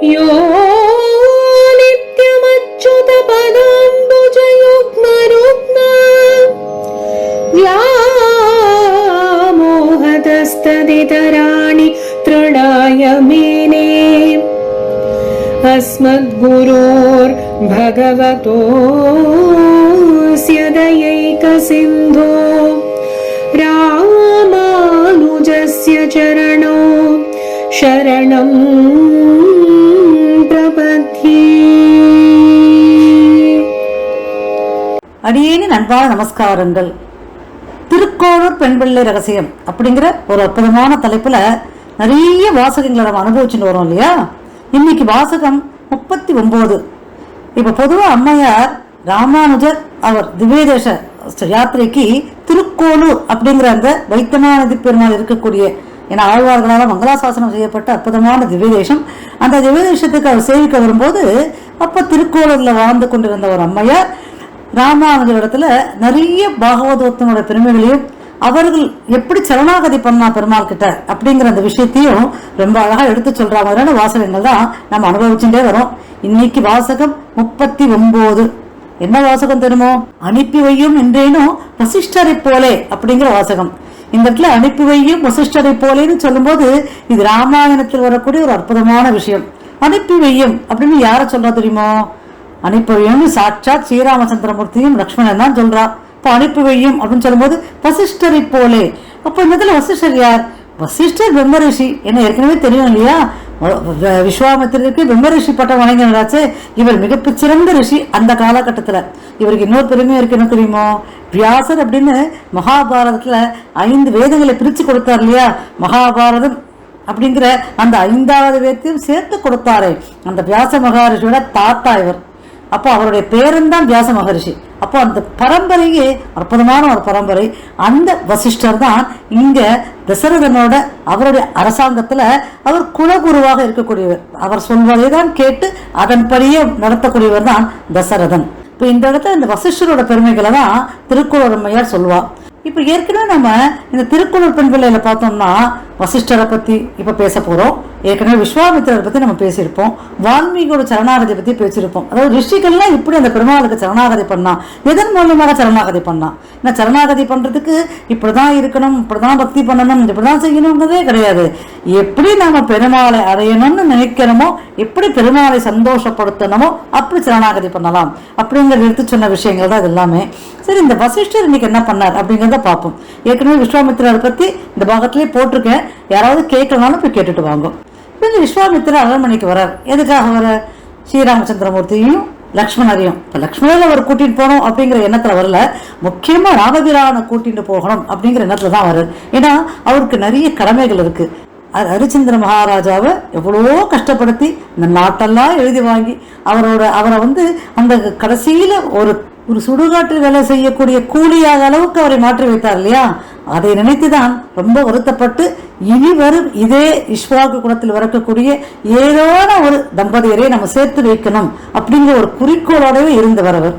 यो नित्यमच्युत पदाम्बुजयुग्मरुग्म व्यामोहतस्तदितराणि तृणाय मेने अस्मद्गुरोर्भगवतोऽस्य दयैकसिन्धो रामानुजस्य चरणौ शरणं प्रपद्ये. அடியேனின் அன்பான நமஸ்காரங்கள். திருக்கோளூர் பெண் பிள்ளை ரகசியம் அப்படிங்கிற ஒரு அற்புதமான தலைப்புல நிறைய வாசகங்களை நம்ம அனுபவிச்சுட்டு வரோம் இல்லையா. இன்னைக்கு வாசகம் 39. இப்ப பொதுவா அம்மையார் ராமானுஜர் அவர் திவ்யதேச யாத்திரைக்கு திருக்கோளூர் அப்படிங்கிற அந்த வைத்தியநாத பெருமாள் இருக்கக்கூடிய ஏன்னா ஆழ்வார்களால் மங்களாசாசனம் செய்யப்பட்ட அற்புதமான திவ்யதேசம். அந்த திவ்யதேசத்துக்கு அவர் சேவிக்க வரும்போது அப்ப திருக்கோளூர்ல வாழ்ந்து கொண்டிருந்த ஒரு அம்மையார் ராமானுஜர் இடத்துல நிறைய பாகவதோத்தனோட பெருமைகளையும் அவர்கள் எப்படி சரணாகதி பண்ணா பெருமாள் கிட்ட அப்படிங்கிற அந்த விஷயத்தையும் ரொம்ப அழகா எடுத்து சொல்ற மாதிரியான வாசகங்கள் தான் நம்ம அனுபவிச்சுட்டே வரோம். இன்னைக்கு வாசகம் 39. என்ன வாசகம் தெரியுமோ? அனுப்பி வையும் என்றேனும் வசிஷ்டரை போலே அப்படிங்கிற வாசகம். இந்த இடத்துல அனுப்பி வையும் வசிஷ்டரை போலேன்னு சொல்லும் போது இது ராமாயணத்தில் வரக்கூடிய ஒரு அற்புதமான விஷயம். அனுப்பி வையும் அப்படின்னு யார சொல்றா தெரியுமோ? அனுப்பி வையும் சாட்சாத் ஸ்ரீராமச்சந்திரமூர்த்தியும் லக்ஷ்மணன் தான் சொல்றா. இப்போ அனுப்பி வையும் அப்படின்னு சொல்லும் போது வசிஷ்டரை போலே. அப்போ இந்த இடத்துல வசிஷ்டர் யார்? வசிஷ்டர் பிரம்ம ரிஷி. என்ன ஏற்கனவே தெரியும் இல்லையா, விஸ்வாமித்திரருக்கு பிரம்ம ரிஷி பட்டம் வழங்கினாச்சு. இவர் மிகச்சிறந்த ரிஷி அந்த காலகட்டத்துல. இவருக்கு இன்னொரு பெருமையும் இருக்கு. என்ன தெரியுமோ? வியாசர் அப்படின்னு மகாபாரதத்துல 5 வேதங்களை பிரிச்சு கொடுத்தார் இல்லையா. மகாபாரதம் அப்படிங்கிற அந்த 5வது வேதத்தையும் சேர்த்து கொடுத்தாரு அந்த வியாச மகரிஷியோட தாத்தா இவர். அப்போ அவருடைய பேருந்தான் வியாச மகரிஷி. அப்போ அந்த பரம்பரையே அற்புதமான ஒரு பரம்பரை. அந்த வசிஷ்டர் தான் இங்க தசரதனோட அவருடைய அரசாங்கத்துல அவர் குலகுருவாக இருக்கக்கூடியவர். அவர் சொல்வதை தான் கேட்டு அதன்படியே நடத்தக்கூடியவர் தான் தசரதன். இப்ப இந்த இடத்துல இந்த வசிஷ்டரோட பெருமைகளை தான் திருக்குறள் அம்மையார் சொல்லுவா. இப்ப ஏற்கனவே நம்ம இந்த திருக்குறள் பெண் பிள்ளையில பார்த்தோம்னா வசிஷ்டரை பத்தி இப்ப பேச போறோம். ஏற்கனவே விஸ்வாமித்திரரை பத்தி நம்ம பேசியிருப்போம். வால்மீகியோட சரணாகதி பத்தி பேசியிருப்போம். அதாவது ரிஷிகள்லாம் இப்படி அந்த பெருமாளுக்கு சரணாகதி பண்ணா, எதன் மூலமாக சரணாகதி பண்ணா? ஏன்னா சரணாகதி பண்றதுக்கு இப்படிதான் இருக்கணும், இப்படிதான் பக்தி பண்ணணும், இப்படிதான் செய்யணுங்கிறதே கிடையாது. எப்படி நாம பெருமாளை அடையணும்னு நினைக்கிறோமோ, எப்படி பெருமாளை சந்தோஷப்படுத்தணுமோ அப்படி சரணாகதி பண்ணலாம் அப்படிங்கிறது எடுத்து சொன்ன விஷயங்கள் தான் இது எல்லாமே. சரி, இந்த வசிஷ்டர் இன்னைக்கு என்ன பண்ணார் அப்படிங்கிறத பார்ப்போம். ஏற்கனவே விஸ்வாமித்திரரை பத்தி இந்த பாகத்திலே போட்டிருக்கேன். யாராவது கேட்கலனாலும் போய் கேட்டுட்டு வாங்க. இந்த விஸ்வாமித்திரர் அரண்மனைக்கு வரார். எதுக்காக வர? ஸ்ரீராமச்சந்திரமூர்த்தியும் லக்ஷ்மணரையும். இப்ப லக்ஷ்மணரை அவர் கூட்டிட்டு போகணும் அப்படிங்கிற எண்ணத்துல வரல, முக்கியமா ராமபிரானை கூட்டிட்டு போகணும் அப்படிங்கிற எண்ணத்துல தான் வர்றார். ஏன்னா அவருக்கு நிறைய கடமைகள் இருக்கு. ஹரிச்சந்திர மகாராஜாவை எவ்வளவோ கஷ்டப்படுத்தி இந்த நாட்டெல்லாம் எழுதி வாங்கி அவரை அந்த கடைசியில ஒரு சுடுகாட்டு வேலை செய்யக்கூடிய கூலியாக அளவுக்கு அவரை மாற்றி வைத்தார் இல்லையா. அதை நினைத்துதான் ரொம்ப வருத்தப்பட்டு இனி வரும் இதே இஷ்வாக்கு குலத்தில் வரக்கூடிய ஏதோன ஒரு தம்பதியரை நம்ம சேர்த்து வைக்கணும் அப்படிங்கிற ஒரு குறிக்கோளோடவே இருந்தவர் அவர்.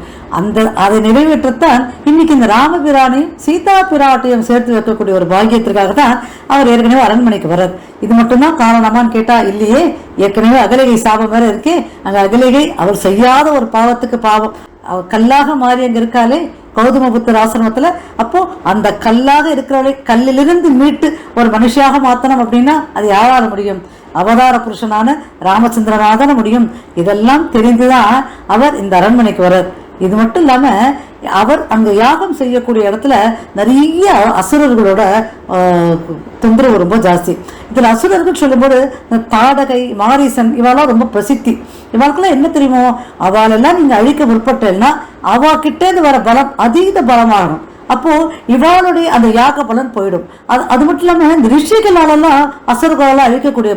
அதை நிறைவேற்றத்தான் இன்னைக்கு இந்த ராமபிரானையும் சீதா பிராட்டையும் சேர்த்து வைக்கக்கூடிய ஒரு பாக்கியத்திற்காக தான் அவர் ஏற்கனவே அரண்மனைக்கு வர்றார். இது மட்டும்தான் காரணமான்னு கேட்டா இல்லையே. ஏற்கனவே அகலிகை சாபம் வேற இருக்கே. அங்க அகலிகை அவர் செய்யாத ஒரு பாவத்துக்கு பாவம். அவர் கல்லாக மாறி அங்க இருக்காளே கௌதமபுத்தர் ஆசிரமத்துல. அப்போ அந்த கல்லாக இருக்கிறவளை கல்லிலிருந்து மீட்டு ஒரு மனுஷியாக மாத்தணும் அப்படின்னா அது யாரால முடியும்? அவதார புருஷனான ராமச்சந்திரனாக முடியும். இதெல்லாம் தெரிந்துதான் அவர் இந்த அரண்மனைக்கு வர்றார். இது மட்டும் இல்லாம அவர் அங்க யாகம் செய்யக்கூடிய இடத்துல நிறைய அசுரர்களோட தொந்தரவு ரொம்ப ஜாஸ்தி. இதுல அசுரர்கள் சொல்லும்போது தாடகை, மாரீசன் இவாளெல்லாம் ரொம்ப பிரசித்தி. இவாளுக்கெல்லாம் என்ன தெரியுமோ? அவளெல்லாம் நீங்க அழிக்க முற்பட்டேன்னா அவ கிட்டேந்து வர பலம் அதீத பலமாகணும். அப்போ இவாளுடைய அந்த யாக பலன் போயிடும். அது மட்டும் இல்லாம இந்த ரிஷிகளாலெல்லாம் அசுரர்களால அழிக்கக்கூடிய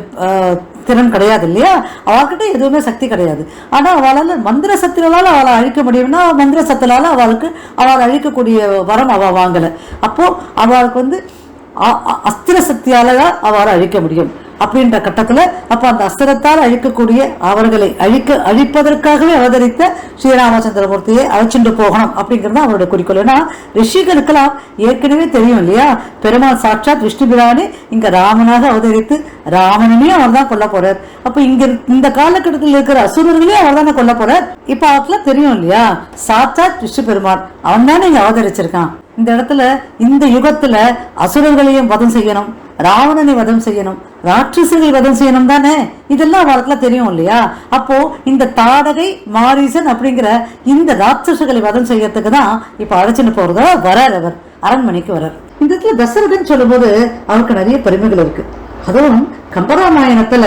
திறன் கிடையாது இல்லையா. அவள்கிட்ட எதுவுமே சக்தி கிடையாது. ஆனா அவளால மந்திர சக்திகளால அவளை அழிக்க முடியும்னா மந்திர சக்தியால அவளை அழிக்கக்கூடிய வரம் அவ வாங்கல. அப்போ அவளுக்கு அஸ்திர சக்தியால அவளை அழிக்க முடியும். அப்படின்ற கட்டத்துல அப்ப அந்த அஸ்திரத்தால் அழிக்கக்கூடிய அவர்களை அழிப்பதற்காகவே அவதரித்த ஸ்ரீராமச்சந்திரமூர்த்தியை அழைச்சிட்டு போகணும் அப்படிங்கிறது அவருடைய குறிக்கோள். ஏன்னா ரிஷிகளுக்கெல்லாம் ஏற்கனவே தெரியும் இல்லையா, பெருமாள் சாட்சாத் விஷ்ணு பிரானே இங்க ராமனாக அவதரித்து ராமனையும் அவர் தான் கொல்ல போறார். அப்ப இங்க இந்த காலகட்டத்தில் இருக்கிற அசுரர்களையும் அவர் தானே கொல்ல போறார். இப்ப அவருக்குலாம் தெரியும் இல்லையா, சாட்சாத் விஷ்ணு பெருமாள் அவன் தானே இங்க அவதரிச்சிருக்கான். இந்த இடத்துல இந்த யுகத்துல அசுரர்களையும் வதம் செய்யணும், ராவணனை வதம் செய்யணும், ராட்சசர்களை வதம் செய்யணும் தானே, இதெல்லாம் அவருக்குலாம் தெரியும் இல்லையா. அப்போ இந்த தாடகை மாரீசன் அப்படிங்கிற இந்த ராட்சசர்களை வதம் செய்யறதுக்கு தான் இப்ப அழைச்சிட்டு போறதா வரார். அவர் அரண்மனைக்கு வரார். இந்த இடத்துல தசரதன் சொல்லும் போது அவருக்கு நிறைய பெருமைகள் இருக்கு. அதுவும் கம்பராமாயணத்துல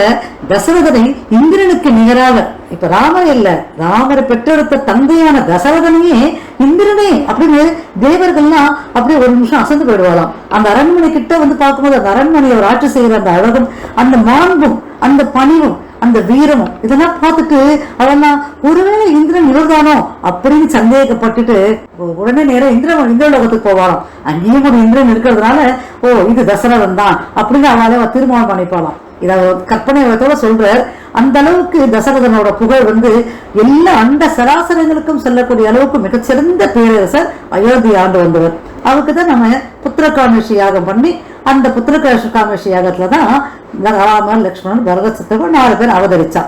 தசரதனை இந்திரனுக்கு நிகராக, இப்ப ராமர் இல்ல, ராமரை பெற்றெடுத்த தந்தையான தசரதனையே இந்திரனே அப்படின்னு தேவர்கள்லாம் அப்படியே ஒரு நிமிஷம் அசந்து போயிடுவாளாம். அந்த அரண்மனை கிட்ட வந்து பார்க்கும்போது அந்த அரண்மனையை ஒரு ஆட்சி செய்யற அந்த அழகும், அந்த மாண்பும், அந்த பணிவும், அந்த வீரமும் இதெல்லாம் பார்த்துட்டு அவெல்லாம் ஒருவேளை இந்திரன் இவர்தானோ அப்படின்னு சந்தேகப்பட்டுட்டு உடனே நேரம் இந்திரலோகத்துக்கு போவாளாம். அங்கேயும் ஒரு இந்திரன் இருக்கிறதுனால ஓ இது தசரதன் தான் அப்படின்னு அவளை தீர்மானம் பண்ணிப்பாளாம். இத கற்பனையோட சொல்ற அந்த அளவுக்கு தசரதனோட புகழ் வந்து எல்லா அண்ட சராசரங்களுக்கும் செல்லக்கூடிய அளவுக்கு மிகச்சிறந்த பேரரசர் அயோத்தி ஆண்டு வந்தவர். அவருக்குதான் நம்ம புத்திரகாமேஷி யாகம் பண்ணி அந்த புத்திரகாமேஷி யாகத்துலதான் ராமர், லட்சுமணன், பரத, சத்ருகன் 4 பேர் அவதரிச்சா.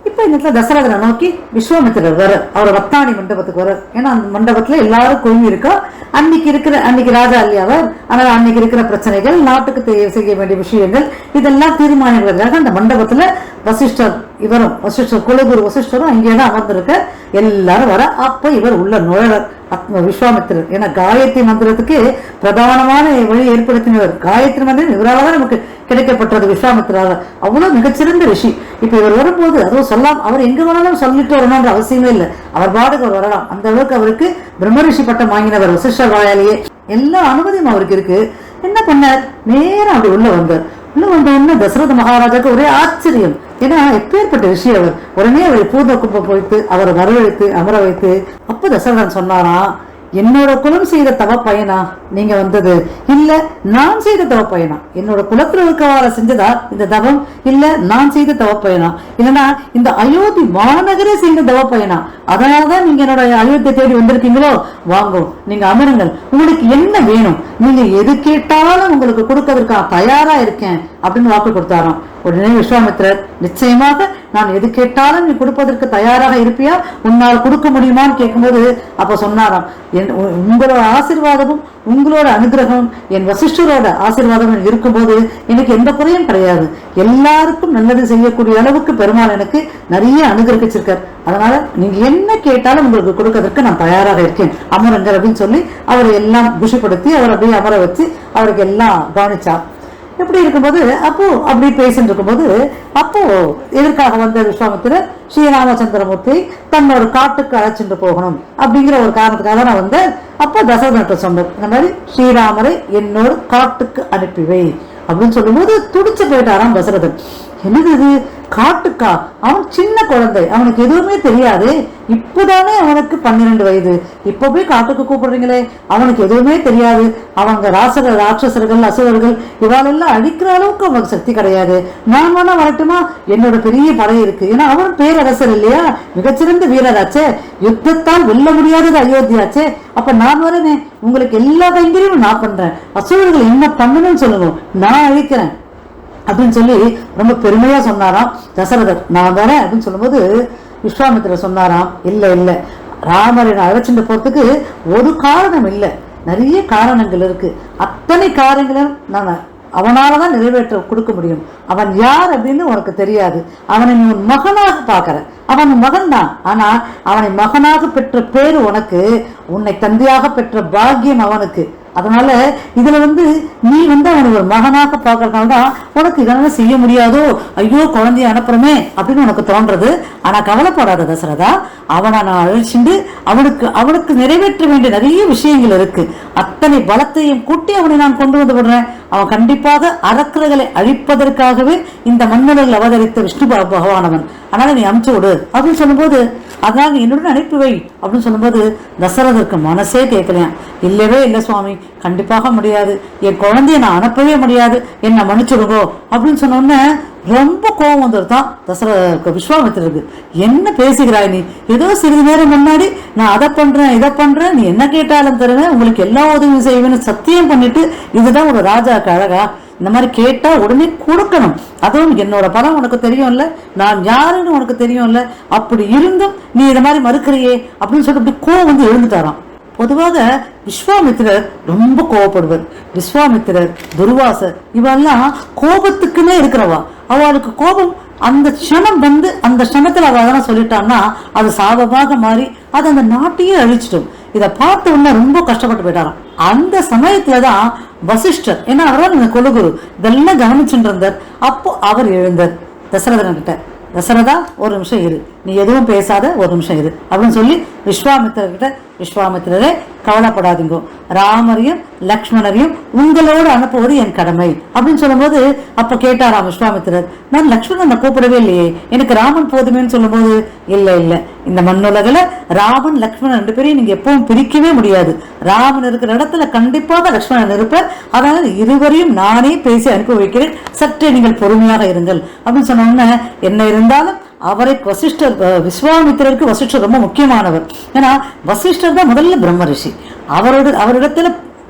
இப்ப இந்த தசரதனை நோக்கி விஸ்வாமித்திரர் வர அவர் வத்தானி மண்டபத்துக்கு வர. ஏன்னா அந்த மண்டபத்துல எல்லாரும் குழுமி இருக்கா. அன்னைக்கு ராஜா இல்லையா அவர், அதனால அன்னைக்கு இருக்கிற பிரச்சனைகள், நாட்டுக்கு செய்ய வேண்டிய விஷயங்கள் இதெல்லாம் தீர்மானிக்கிறதுக்காக அந்த மண்டபத்துல வசிஷ்டர், இவரும் வசிஷ்டர் குலகுரு வசிஷ்டரும் அங்கேதான் அமர்ந்திருக்க. எல்லாரும் வர. அப்ப இவர் உள்ள நுழைவர் விஸ்வாமித்திரர். ஏன்னா காயத்ரி மந்திரத்துக்கு பிரதானமான வழி ஏற்படுத்தினவர். காயத்ரி மந்திரம் இவரால் தான் நமக்கு கிடைக்கப்பட்டது விஸ்வாமித்திராக. அவ்வளவு மிகச்சிறந்த ரிஷி. இப்ப இவர் வரும்போது அதுவும் சொல்லலாம், அவர் எங்க வேணாலும் சொல்லிட்டு வரணும்ன்ற அவசியமே இல்லை, அவர் பாடுக்கு அவர் வரலாம். அந்த அளவுக்கு அவருக்கு பிரம்ம ரிஷி பட்டம் வாங்கினவர் வசிஷ்டர் வாயாலேயே. எல்லா அனுமதியும் அவருக்கு இருக்கு. என்ன பண்ணார், நேரம் அப்படி உள்ள வந்தார். உள்ள வந்த தசரத மகாராஜாக்கு ஒரே ஆச்சரியம். ஏன்னா எப்பேற்பட்ட ரிஷி அவர். உடனே அவர் பூர்ண குப்பை போயிட்டு அவரை வரவழைத்து அமர வைத்து அப்ப தசரதன் சொன்னாராம், என்னோட குலம் செய்த தவ பயனா நீங்க வந்தது, இல்ல நான் செய்த தவ பயனா, என்னோட குலத்துல இருக்கவாற செஞ்சதா இந்த தவம், இல்ல நான் செய்த தவ பயனா, இல்லைன்னா இந்த அயோத்தி மாநகரே செய்த தவ பயனா, அதனாலதான் நீங்க என்னோட அயோத்தியை தேடி வந்திருக்கீங்களோ, வாங்கும் நீங்க அமருங்கள், உங்களுக்கு என்ன வேணும், நீங்க எது கேட்டாலும் உங்களுக்கு கொடுக்கறதுக்கு தயாரா இருக்கேன் அப்படின்னு வாக்கு கொடுத்தாராம். உடனே விஸ்வாமித்திரர், நிச்சயமாக நான் எது கேட்டாலும் நீ கொடுப்பதற்கு தயாராக இருப்பியா, உன்னால் கொடுக்க முடியுமான்னு கேட்கும்போது அப்ப சொன்னாராம், உங்களோட ஆசீர்வாதமும் உங்களோட அனுகிரகம் என் வசிஷ்டரோட ஆசீர்வாதம் இருக்கும்போது எனக்கு எந்த குறையும் கிடையாது. எல்லாருக்கும் நல்லது செய்யக்கூடிய அளவுக்கு பெருமாள் எனக்கு நிறைய அனுகிரகிச்சிருக்கார். அதனால நீங்க என்ன கேட்டாலும் உங்களுக்கு கொடுக்கறதுக்கு நான் தயாராக இருக்கேன், அமருங்கள் அப்படின்னு சொல்லி அவரை எல்லாம் குஷிப்படுத்தி அவர் அப்படியே அமர வச்சு அவருக்கு எல்லாம் கவனிச்சார். இப்படி இருக்கும்போது அப்போ அப்படி பேசிட்டு இருக்கும்போது அப்போ எதற்காக வந்த விஸ்வாமித்திரர் ஸ்ரீராமச்சந்திரமூர்த்தி தன்னோட காட்டுக்கு அழைச்சிட்டு போகணும் அப்படிங்கிற ஒரு காரணத்துக்காக நான் வந்து அப்போ தசரதன்கிட்ட சொன்னேன், இந்த மாதிரி ஸ்ரீராமரை என்னோட காட்டுக்கு அனுப்பிவை அப்படின்னு சொல்லும்போது துடிச்சு போயிட்டாராம் தசரதன். என்னது இது காட்டுக்கா, அவன் சின்ன குழந்தை, அவனுக்கு எதுவுமே தெரியாது, இப்பதானே அவனுக்கு 12 வயது, இப்ப போய் காட்டுக்கு கூப்பிடுறீங்களே, அவனுக்கு எதுவுமே தெரியாது, அவங்க ராட்சசர்கள் அசுரர்கள் இவாளெல்லாம் அழிக்கிற அளவுக்கு அவனுக்கு சக்தி கிடையாது, நான் வேணா வரட்டுமா, என்னோட பெரிய படை இருக்கு, ஏன்னா அவன் பேரரசர் இல்லையா, மிகச்சிறந்த வீரராச்சே, யுத்தத்தால் வெல்ல முடியாதது அயோத்தியாச்சே, அப்ப நான் வரனே, உங்களுக்கு எல்லா கைங்கரையும் நான் பண்றேன், அசுரர்கள் என்ன பண்ணணும்னு சொல்லுங்க, நான் அழிக்கிறேன் அப்படின்னு சொல்லி ரொம்ப பெருமையா சொன்னாராம் தசரதர். நான் வரேன் அப்படின்னு சொல்லும்போது விஸ்வாமித்திரர் சொன்னாராம், இல்ல இல்ல, ராமரை அழைச்சிட்டு போறதுக்கு ஒரு காரணம் இல்லை, நிறைய காரணங்கள் இருக்கு, அத்தனை காரியங்களும் நான் அவனாலதான் நிறைவேற்ற கொடுக்க முடியும். அவன் யார் அப்படின்னு உனக்கு தெரியாது, அவனை நீ உன் மகனாக பாக்குற, அவன் மகன் தான், ஆனா அவனை மகனாக பெற்ற பேரு உனக்கு, உன்னை தந்தையாக பெற்ற பாக்கியம் அவனுக்கு. அதனால இதுல நீ அவனை ஒரு மகனாக பாக்குறதுனாலதான் உனக்கு இதெல்லாம் செய்ய முடியாதோ, ஐயோ குழந்தைய அனுப்புறமே அப்படின்னு உனக்கு தோன்றது. ஆனா கவலைப்படாத தசரதா, அவனை நான் அழைச்சிட்டு அவனுக்கு நிறைவேற்ற வேண்டிய நிறைய விஷயங்கள் இருக்கு, அத்தனை பலத்தையும் கூட்டி அவனை நான் கொண்டு வந்து விடுறேன். அவன் கண்டிப்பாக அரக்கர்களை அழிப்பதற்காகவே இந்த மன்னர்கள் அவதரித்த விஷ்ணு பகவானவன், அதனால நீ அனுப்பிச்சு விடு அப்படின்னு சொல்லும்போது, அதனால நீ என்னுடன் அனுப்பி வை அப்படின்னு சொல்லும்போது தசரதற்கு மனசே கேட்கலையாம். இல்லவே இல்லை சுவாமி, கண்டிப்பாக முடியாது, என் குழந்தைய நான் அனுப்பவே முடியாது, என்ன மன்னிச்சுடுங்கோ அப்படின்னு சொன்ன உடனே ரொம்ப கோபம் வந்துருதான் விஸ்வாமித்திரருக்கு. என்ன பேசுகிறாய் நீ? ஏதோ சிறிது நேரம் முன்னாடி நான் அதை பண்றேன் இதை பண்றேன், நீ என்ன கேட்டாலும் தருவேன், உங்களுக்கு எல்லா உதவியும் செய்வேன்னு சத்தியம் பண்ணிட்டு இதுதான் ஒரு ராஜாக்கு அழகா? இந்த மாதிரி கேட்டா உடனே கொடுக்கணும். அதுவும் என்னோட பலம் உனக்கு தெரியும்ல, நான் யாருன்னு உனக்கு தெரியும்ல, அப்படி இருந்தும் நீ இதை மாதிரி மறுக்கிறியே அப்படின்னு சொல்லிட்டு அப்படி கோவம் வந்து எழுந்துட்டாராம். பொதுவாக விஸ்வாமித்திரர் ரொம்ப கோவப்படுவர். விஸ்வாமித்திரர், துர்வாசர் இவெல்லாம் கோபத்துக்குன்னே இருக்கிறவா. அவளுக்கு கோபம் அந்த க்ஷணம் வந்து அந்த க்ஷணத்துல அவ அதெல்லாம் சொல்லிட்டான்னா அது சாபமாக மாறி அது அந்த நாட்டையே அழிச்சிடும். இதை பார்த்த உடனே ரொம்ப கஷ்டப்பட்டு போயிட்டாராம். அந்த சமயத்துலதான் வசிஷ்டர், ஏன்னா அவரால் இந்த குலகுரு இதெல்லாம் கவனிச்சுட்டு இருந்தார். அப்போ அவர் எழுந்தார் தசரதன் கிட்ட, தசரதா ஒரு நிமிஷம் இரு, நீ எதுவும் பேசாத, ஒரு நிமிஷம் இரு அப்படின்னு சொல்லி விஸ்வாமித்திரர்கிட்ட, விஸ்வாமித்திரரே கவலைப்படாதீங்க, ராமரையும் லக்ஷ்மணரையும் உங்களோடு அனுப்புவது என் கடமை அப்படின்னு சொல்லும்போது அப்ப கேட்டாராம் விஸ்வாமித்திரர், நான் லக்ஷ்மணனை கூப்பிடவே இல்லையே, எனக்கு ராமன் போதுமேன்னு சொல்லும்போது, இல்ல இல்ல, இந்த மண்ணுலகில ராமன் லக்ஷ்மணன் 2 பேரையும் நீங்க எப்பவும் பிரிக்கவே முடியாது. ராமன் இருக்கிற இடத்துல கண்டிப்பாக லக்ஷ்மணன் இருப்பார். அதனால இருவரையும் நானே பேசி அனுப்பி வைக்கிறேன், சற்றே நீங்கள் பொறுமையாக இருங்கள் அப்படின்னு சொன்ன உடனே, என்ன இருந்தாலும் அவரை வசிஷ்டர், விஸ்வாமித்திரருக்கு வசிஷ்டர் ரொம்ப முக்கியமானவர். ஏன்னா வசிஷ்டர் தான் முதல்ல பிரம்ம ரிஷி. அவரிடத்துல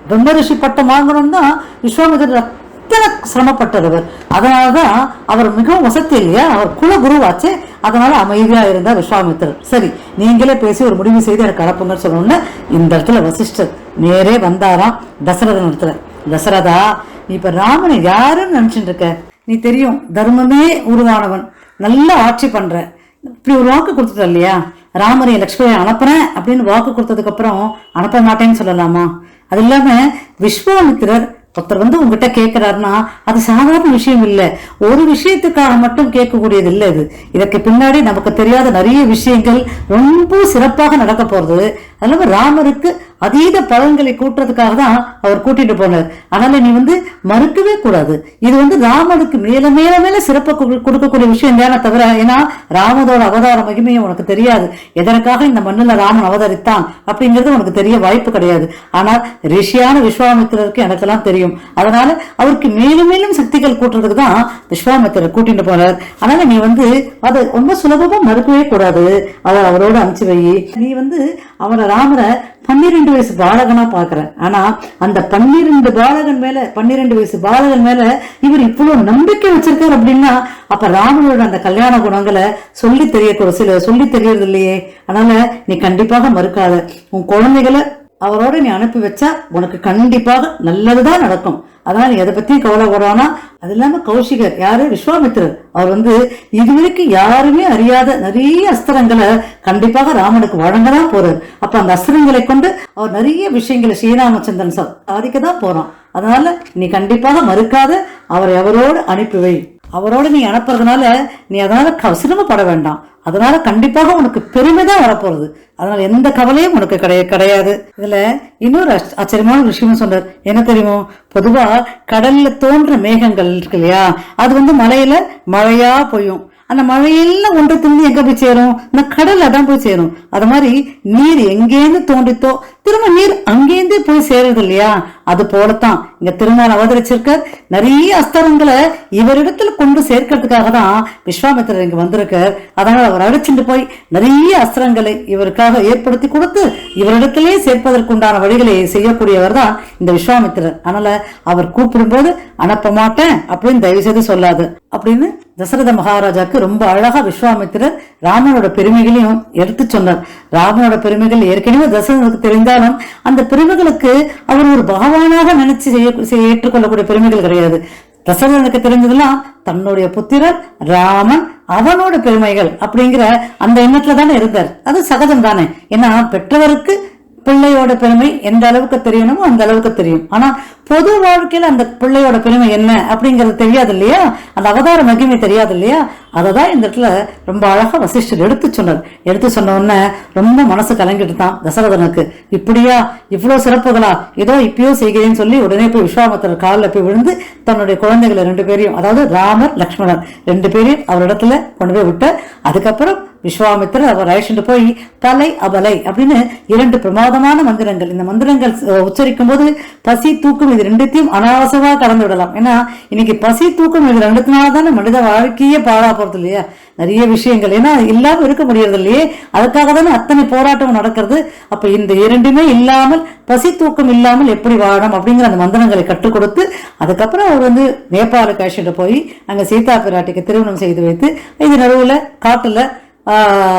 பிரம்ம ரிஷி பட்டம் வாங்கணும் தான் விஸ்வாமித்திரர் அத்தனை சிரமப்பட்டவர். அதனாலதான் அவர் மிகவும் வசதி இல்லையா, அவர் குல குருவாச்சே. அதனால அமைதியா இருந்தார் விஸ்வாமித்திரர். சரி, நீங்களே பேசி ஒரு முடிவு செய்து எனக்கு அனுப்புங்கன்னு சொன்னோன்னு இந்த இடத்துல வசிஷ்டர் நேரே வந்தாராம் தசரதன் இடத்துல. தசரதா, நீ இப்ப ராமனை யாருன்னு நினைச்சுட்டு இருக்க? நீ தெரியும் தர்மமே உருவானவன், நல்லா ஆட்சி பண்ற, இப்படி ஒரு வாக்கு கொடுத்துட்ட இல்லையா, ராமரை லட்சுமியை அனுப்புறேன் அப்படின்னு வாக்கு கொடுத்ததுக்கு அப்புறம் அனுப்ப மாட்டேன்னு சொல்லலாமா? அது இல்லாம விஸ்வாமித்திரர் ஒருத்தர் வந்து உங்ககிட்ட கேட்கிறாருன்னா அது சாதாரண விஷயம் இல்லை, ஒரு விஷயத்துக்காக மட்டும் கேட்கக்கூடியது இல்லை. இதற்கு பின்னாடி நமக்கு தெரியாத நிறைய விஷயங்கள் ரொம்ப சிறப்பாக நடக்க போறது. அதனால ராமருக்கு அதீத பலன்களை கூட்டுறதுக்காக தான் அவர் கூட்டிட்டு போனார். அதனால நீ வந்து மறுக்கவே கூடாது. இது வந்து ராமனுக்கு மேல மேல மேல சிறப்பு கொடுக்கக்கூடிய விஷயம் தானே தவிர, ஏன்னா ராமனோட அவதார மகிமையை உனக்கு தெரியாது, எதற்காக இந்த மண்ணுல ராமன் அவதரித்தான் அப்படிங்கிறது உனக்கு தெரிய வாய்ப்பு கிடையாது. ஆனால் ரிஷியான விஸ்வாமித்திரருக்கு எனக்கெல்லாம் தெரியும். அதனால அவருக்கு மேலும் மேலும் சக்திகள் கூட்டுறதுக்கு தான் விஸ்வாமித்திரர் கூட்டிட்டு போனார். அதனால நீ வந்து அதை ரொம்ப சுலபமா மறுக்கவே கூடாது, அவரோட அனுப்பிச்சு வை. நீ வந்து அவரை ராமரை 12 வயசு பாலகனா பாக்குற, ஆனா அந்த 12 வயசு பாலகன் மேல இவர் இவ்வளவு நம்பிக்கை வச்சிருக்காரு அப்படின்னா அப்ப ராமனோட அந்த கல்யாண குணங்களை சொல்லி தெரியறது இல்லையே. அதனால நீ கண்டிப்பாக மறுக்காத. உன் குழந்தைகளை அவரோட நீ அனுப்பி வச்சா உனக்கு கண்டிப்பாக நல்லதுதான் நடக்கும். அதனால நீ எதை பத்தி கவலைப்படுறானா. அது இல்லாம கௌஷிகர் யாரு, விஸ்வாமித்திரர், அவர் வந்து இதுவரைக்கும் யாருமே அறியாத நிறைய அஸ்திரங்களை கண்டிப்பாக ராமனுக்கு வழங்கதான் போறார். அப்ப அந்த அஸ்திரங்களை கொண்டு அவர் நிறைய விஷயங்களை ஸ்ரீராமச்சந்திரன் சாதிக்கதான் போறான். அதனால நீ கண்டிப்பாக மறுக்காத, அவரை அவரோடு அனுப்பி வை. அவரோட நீ அனுப்புறதுனால நீ அதனால சிரமப்பட வேண்டாம். அதனால கண்டிப்பாக உனக்கு பெருமைதான் வரப்போறது. அதனால எந்த கவலையும் உனக்கு கிடையாது. இதுல இன்னொரு ஆச்சரியமான விஷயம் சொன்னார். என்ன தெரியுமோ, பொதுவா கடல்ல தோன்ற மேகங்கள் இருக்கு இல்லையா, அது வந்து மலையில மழையா பொய்யும். அந்த மழையெல்லாம் ஒன்று திருந்து எங்க போய் சேரும், இந்த கடல்ல தான் போய் சேரும். அது மாதிரி நீர் எங்கேருந்து தோன்றித்தோ திரும்ப நீர் அங்கேருந்தே போய் சேருது இல்லையா, அது போலத்தான் இங்க திருநாள் அவதரிச்சிருக்கார். நிறைய அஸ்திரங்களை இவரிடத்துல கொண்டு சேர்க்கறதுக்காக தான் விஸ்வாமித்திரர் இங்க வந்திருக்கார். அதனால அவர் அழைச்சிட்டு போய் நிறைய அஸ்திரங்களை இவருக்காக ஏற்படுத்தி கொடுத்து இவரிடத்திலே சேர்ப்பதற்குண்டான வழிகளை செய்யக்கூடியவர் தான் இந்த விஸ்வாமித்திரர். அதனால அவர் கூப்பிடும் போது அனுப்ப மாட்டேன் அப்படின்னு தயவு செய்து சொல்லாது அப்படின்னு தசரத மகாராஜாக்கு ரொம்ப அழகா விஸ்வாமித்திரர் ராமனோட பெருமைகளையும் எடுத்து சொன்னார். ராமனோட பெருமைகள் ஏற்கனவே தசரதனுக்கு தெரிந்தாலும் அந்த பெருமைகளுக்கு அவர் ஒரு பகவானாக நினைச்சு ஏற்றுக்கொள்ளக்கூடிய பெருமைகள் கிடையாது. தசரதனுக்கு தெரிஞ்சதெல்லாம் தன்னுடைய புத்திரர் ராமன், அவனோட பெருமைகள் அப்படிங்கிற அந்த எண்ணத்துல தானே இருந்தார். அது சகஜம் தானே. ஏன்னா பெற்றவருக்கு பிள்ளையோட பெருமை எந்த அளவுக்கு தெரியணுமோ அந்த அளவுக்கு தெரியும். ஆனா பொது வாழ்க்கையில அந்த பிள்ளையோட பெருமை என்ன அப்படிங்கறது தெரியாது இல்லையா, அந்த அவதார மகிமை தெரியாது இல்லையா. அததான் இந்த இடத்துல ரொம்ப அழகா வசிஷ்டர் எடுத்து சொன்னார். எடுத்து சொன்ன உடனே ரொம்ப மனசு கலங்கிட்டு தான் தசரதனுக்கு. இப்படியா, இவ்வளவு சிறப்புகளா, ஏதோ இப்பயோ செய்கிறேன்னு சொல்லி உடனே போய் விஸ்வாமித்திரர் காலில் போய் விழுந்து தன்னுடைய குழந்தைகளை 2 பேரையும், அதாவது ராமர் லக்ஷ்மணர் 2 பேரையும் அவரிடத்துல கொண்டு போய் விட்டார். அதுக்கப்புறம் விஸ்வாமித்திரர் அவர் அழைச்சிட்டு போய் தலை அபலை அப்படின்னு 2 பிரமாதமான மந்திரங்கள், இந்த மந்திரங்கள் உச்சரிக்கும் போது பசி தூக்கம் இது ரெண்டுத்தையும் அனாவசமா கடந்து விடலாம். ஏன்னா இன்னைக்கு பசி தூக்கம் இது ரெண்டுத்தினால தானே மனித வாழ்க்கையே பாழா போறது இல்லையா? நிறைய விஷயங்கள் ஏன்னா இல்லாம இருக்க முடியறது இல்லையே, அதுக்காக தானே அத்தனை போராட்டம் நடக்கிறது. அப்ப இந்த இரண்டுமே இல்லாமல் பசி தூக்கம் இல்லாமல் எப்படி வாழணும் அப்படிங்கிற அந்த மந்திரங்களை கற்றுக் கொடுத்து அதுக்கப்புறம் அவர் நேபாளுக்கு அழைச்சிட்டு போய் அங்க சீதா பிராட்டிக்கு திருமணம் செய்து வைத்து இது நடுவுல காட்டுல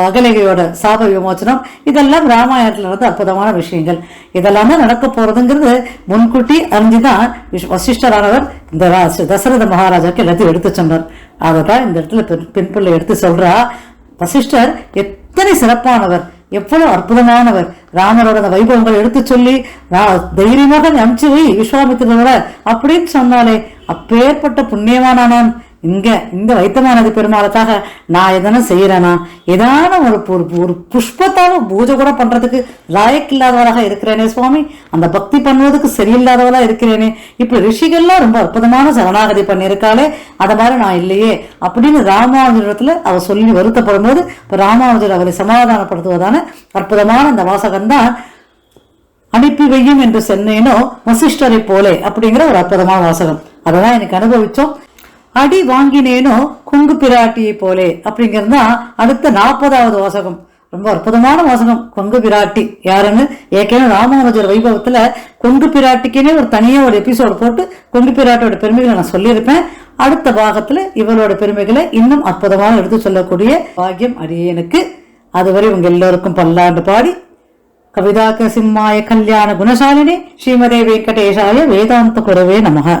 அகலிகையோட சாப விமோச்சனம், இதெல்லாம் ராமாயணத்துல அற்புதமான விஷயங்கள். இதெல்லாம் தான் நடக்க போறதுங்கிறது முன்கூட்டி அறிஞ்சுதான் வசிஷ்டரானவர் இந்த தசரத மகாராஜாக்கு எல்லாத்தையும் எடுத்து சொன்னார். அதைதான் இந்த இடத்துல பின்புள்ள எடுத்து சொல்றா. வசிஷ்டர் எத்தனை சிறப்பானவர், எவ்வளவு அற்புதமானவர். ராமரோட அந்த வைபவங்களை எடுத்து சொல்லி தைரியமாக அனுப்பிச்சு வை விஸ்வாமித்திரோட அப்படின்னு சொன்னாலே அப்பேற்பட்ட புண்ணியமானான். இந்த வைத்தமானது பெருமாளுக்காக நான் எதனா செய்யறேனா, ஏதான ஒரு புஷ்பத்தால பூஜை கூட பண்றதுக்கு லாயக் இல்லாதவராக இருக்கிறேனே சுவாமி, அந்த பக்தி பண்ணுவதுக்கு சரியில்லாதவளா இருக்கிறேனே, இப்படி ரிஷிகள்லாம் ரொம்ப அற்புதமான சரணாகதி பண்ணியிருக்காளே, அத மாதிரி நான் இல்லையே அப்படின்னு ராமானுஜரிடத்துல அவ சொல்லி வருத்தப்படும் போது ராமானுஜர் அவரை சமாதானப்படுத்துவதான அற்புதமான அந்த வாசகம்தான் அனுப்பி வையும் என்று சென்னேனோ வசிஷ்டரை போலே அப்படிங்கிற ஒரு அற்புதமான வாசகம். அதெல்லாம் எனக்கு அனுபவிச்சோம். அடி வாங்கினேனோ கொங்கு பிராட்டியை போலே அப்படிங்கிறது தான் அடுத்த 40வது வாசகம். ரொம்ப அற்புதமான வாசகம். கொங்கு பிராட்டி யாருன்னு ஏற்கனவே ராமானுஜர் வைபவத்துல கொங்கு பிராட்டிக்குன்னே ஒரு தனியா ஒரு எபிசோடு போட்டு கொங்கு பிராட்டியோட பெருமைகளை நான் சொல்லியிருப்பேன். அடுத்த பாகத்துல இவளோட பெருமைகளை இன்னும் அற்புதமாக எடுத்து சொல்லக்கூடிய பாக்கியம் அடியேனுக்கு. அதுவரை உங்க எல்லோருக்கும் பல்லாண்டு பாடி கவிதாக்க சிம்மாய கல்யாண குணசாலினி ஸ்ரீமதே வெங்கடேஷாய வேதாந்த குரவே நமக.